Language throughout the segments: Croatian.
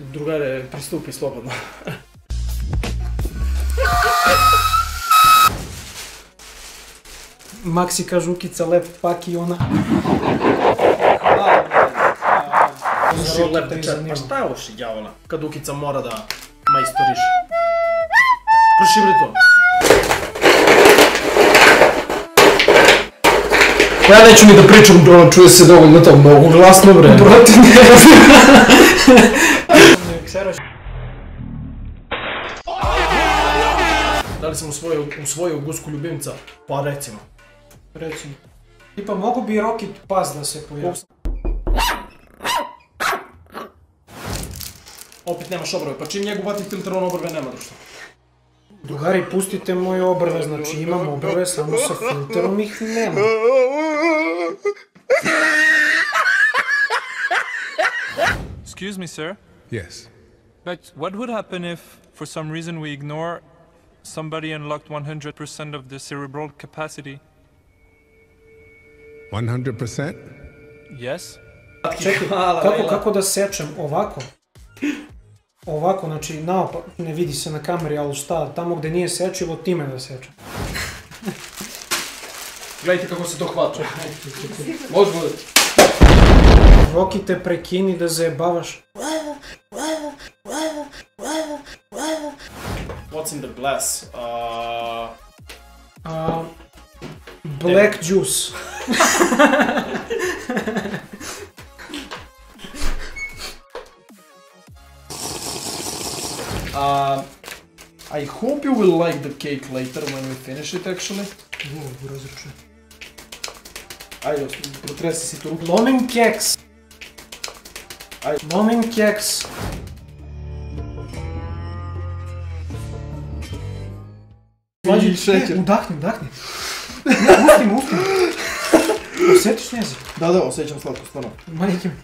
Drugare, pristupi slobodno. Maksi kaže Ukica lep pak i ona. Uši lep dečet, pa šta je uši djavola? Kad Ukica mora da majstoriš. Kruši bre to. Ja neću ni da pričam, čuje se dovoljno to mnogo glasno bre. Protiv Da li sam usvojio gusku ljubimca? Pa recimo. Recimo. Tipa mogu bi Rocket Pass da se pojavi. Opet nemaš obrve, pa čim njegu vati filter on obrve nema društvo. Drugari, pustite moje obrve, znači imam obrve, samo sa filterom ih nema. Excuse me, sir. Yes. But what would happen if, for some reason, we ignore somebody unlocked 100% of the cerebral capacity? 100%? Yes? Čekaj, kako da sečem? Ovako? Ovako, znači naopak, ne vidi se na kameri, ali šta, tamo gde nije sečivo, time da sečem. Gledajte kako se to hvata. Može bude. Roki, te prekini da zajebavaš. What's in the glass? Black juice. I hope you will like the cake later when we finish it actually. Mogu razručujem. Ajde, protresi si tu ruku. Lomim keks. Lomim keks. I šećer. Udahni. Ustim. Osjetiš njezi? Da, osjećam slatko, stvarno. Majke mi.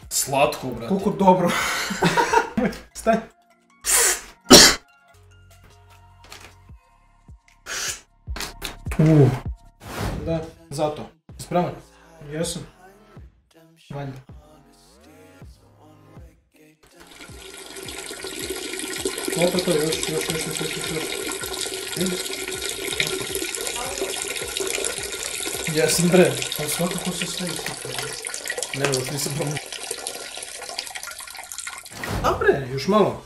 Slatko, brate. Koliko dobro. Staj. Da. Zato. Spreman? Jesam. Valjda. To, još. Jesam, bre. Ali svakako se sve ističe. Ne, još nisam promušao. A bre, još malo.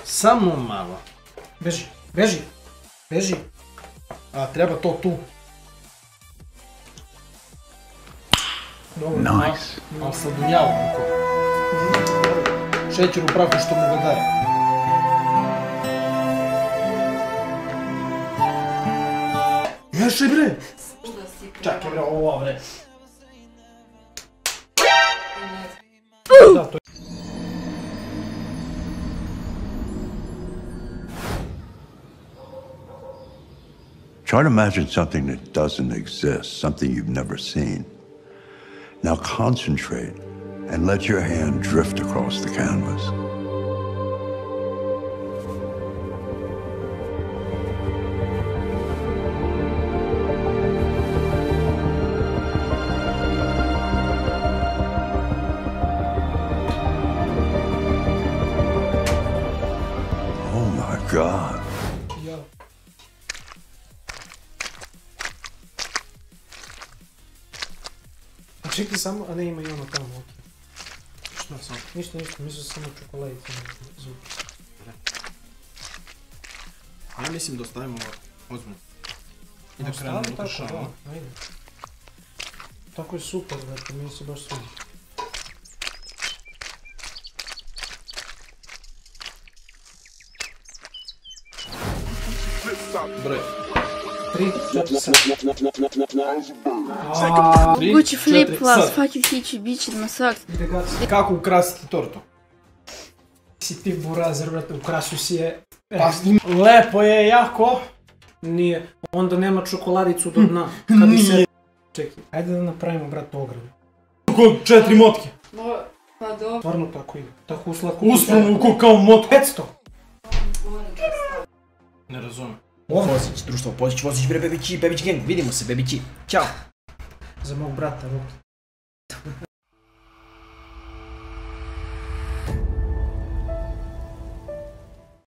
Samo malo. Beži. A treba to tu. Nice. Ali sladunjavo onako. Šećer u prahu što mu ga daje. Ješaj bre! Čakaj bre, ovo bre. Da, to je. Try to imagine something that doesn't exist, something you've never seen. Now concentrate and let your hand drift across the canvas. Oh my God. Ja. A čekaj samo, a ne ima i ono tamo, okej. Šta sam? Ništa, mislim samo čokoladice zvuči. Ja mislim da ostavimo ozbiljno. I da Ostavi krenemo da tako, ukršavamo. da, ajde. Tako je super, dakle, meni se baš sviđa. Broj. 3, 4, 7. Gucci flip flops, fucking hići, bići na svak. Ide gas. Kako ukrasiti tortu? Si ti burazer, brate, ukrasio si je. Pa lepo je jako. Nije, onda nema čokoladicu do dna. Nije. Čekaj, ajde da napravimo, brate, ogradu. Kako 4 motke. Pa dobro. Stvarno tako ide. Tako uslatko. Uspravno kao motke. 500. Ne razumem. Pozić, društvo, Pozić, bre, bebići, gang, vidimo se, bebići. Ćao. Za mog brata, Roki.